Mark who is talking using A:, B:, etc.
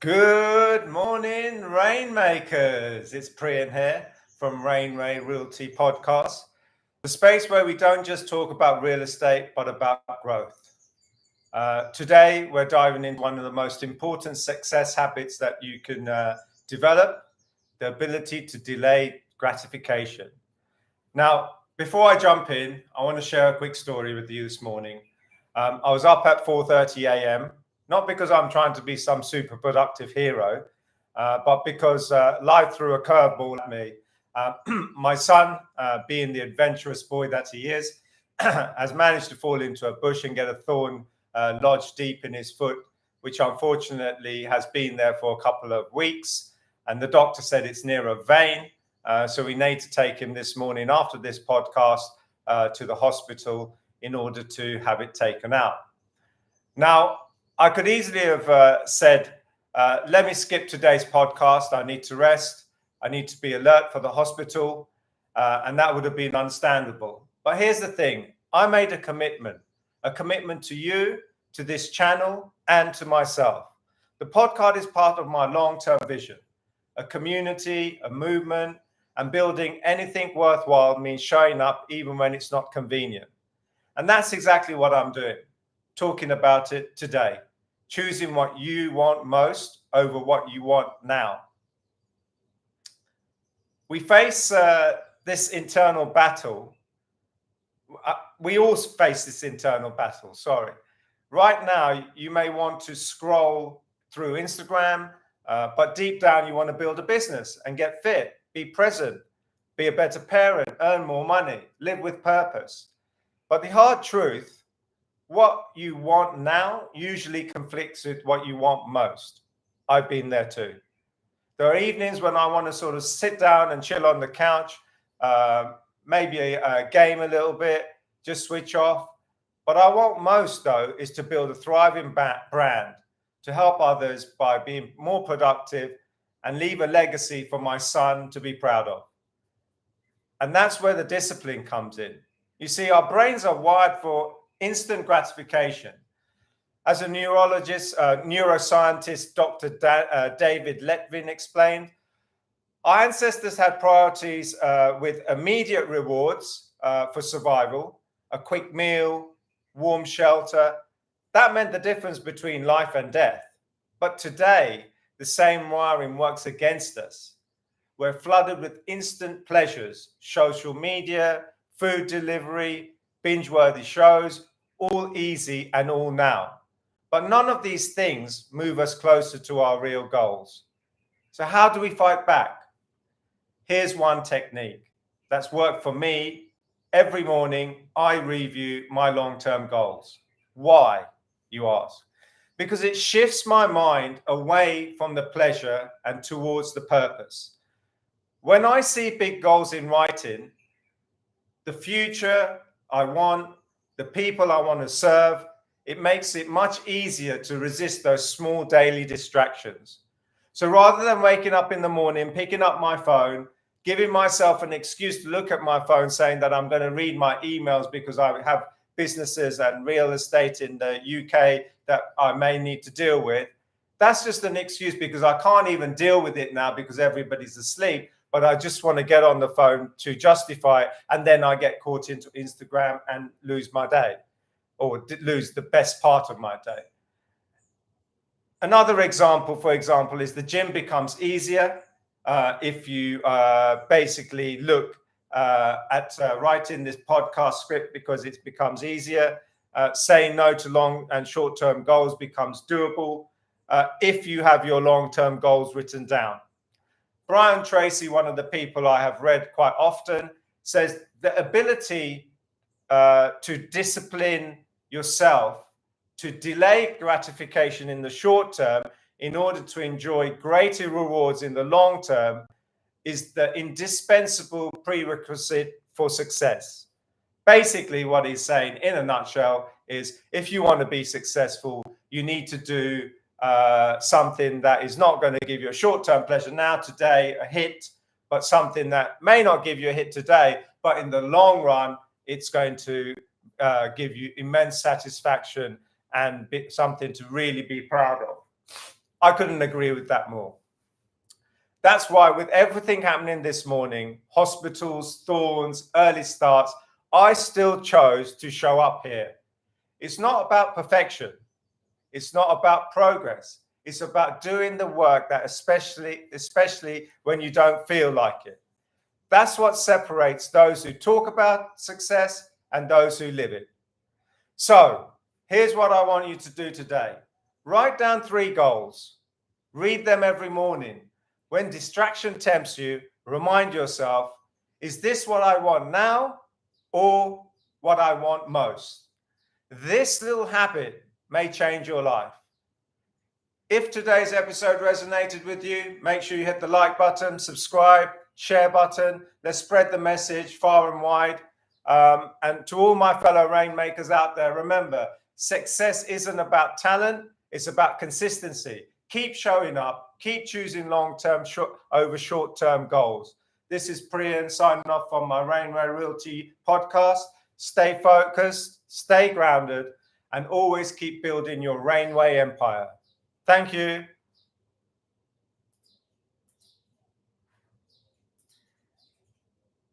A: Good morning, Rainmakers. It's Priyan here from ReignWay Realty Podcast, the space where we don't just talk about real estate, but about growth. Today, we're diving into one of the most important success habits that you can develop, the ability to delay gratification. Now, before I jump in, I want to share a quick story with you this morning. I was up at 4:30 a.m., not because I'm trying to be some super productive hero, but because life threw a curveball at me. My son, being the adventurous boy that he is, has managed to fall into a bush and get a thorn lodged deep in his foot, which unfortunately has been there for a couple of weeks. And the doctor said it's near a vein. So we need to take him this morning after this podcast to the hospital in order to have it taken out. Now, I could easily have said, let me skip today's podcast. I need to rest. I need to be alert for the hospital. And that would have been understandable. But here's the thing. I made a commitment to you, to this channel, and to myself. The podcast is part of my long-term vision. A community, a movement, and building anything worthwhile means showing up even when it's not convenient. And that's exactly what I'm doing. Talking about it today, choosing what you want most over what you want now. We face this internal battle. We all face this internal battle, Right now, you may want to scroll through Instagram, but deep down, you want to build a business and get fit, be present, be a better parent, earn more money, live with purpose. But the hard truth, what you want now usually conflicts with what you want most. I've been there too. There are evenings when I want to sort of sit down and chill on the couch, maybe game a little bit, just switch off. What I want most, though, is to build a thriving brand, to help others by being more productive and leave a legacy for my son to be proud of. And that's where the discipline comes in. You see, our brains are wired for instant gratification. As a neuroscientist, Dr. David Letvin explained, our ancestors had priorities with immediate rewards for survival, a quick meal, warm shelter. That meant the difference between life and death. But today, the same wiring works against us. We're flooded with instant pleasures, social media, food delivery, binge-worthy shows, all easy and all now. But none of these things move us closer to our real goals. So how do we fight back? Here's one technique that's worked for me. Every morning, I review my long-term goals. Why, you ask? Because it shifts my mind away from the pleasure and towards the purpose. When I see big goals in writing, the future I want, the people I want to serve, it makes it much easier to resist those small daily distractions. So rather than waking up in the morning, picking up my phone, giving myself an excuse to look at my phone saying that I'm going to read my emails because I have businesses and real estate in the UK that I may need to deal with, that's just an excuse because I can't even deal with it now because everybody's asleep. But I just want to get on the phone to justify it. And then I get caught into Instagram and lose my day or lose the best part of my day. Another example, for example, is the gym becomes easier if you basically look at writing this podcast script because it becomes easier. Saying no to long and short-term goals becomes doable if you have your long-term goals written down. Brian Tracy, one of the people I have read quite often, says the ability to discipline yourself, to delay gratification in the short term in order to enjoy greater rewards in the long term is the indispensable prerequisite for success. Basically, what he's saying in a nutshell is if you want to be successful, you need to do something that is not going to give you a short-term pleasure now, today, a hit, but something that may not give you a hit today, but in the long run, it's going to give you immense satisfaction and something to really be proud of. I couldn't agree with that more. That's why with everything happening this morning, hospitals, thorns, early starts, I still chose to show up here. It's not about perfection. It's not about progress. It's about doing the work that especially when you don't feel like it. That's what separates those who talk about success and those who live it. So here's what I want you to do today. Write down 3 goals. Read them every morning. When distraction tempts you, remind yourself, is this what I want now or what I want most? This little habit may change your life. If today's episode resonated with you, make sure you hit the like button, subscribe, share button. Let's spread the message far and wide. And to all my fellow rainmakers out there, remember, success isn't about talent, it's about consistency. Keep showing up, keep choosing long-term over short-term goals. This is Priyan signing off on my ReignWay Realty podcast. Stay focused, stay grounded, and always keep building your ReignWay empire. Thank you.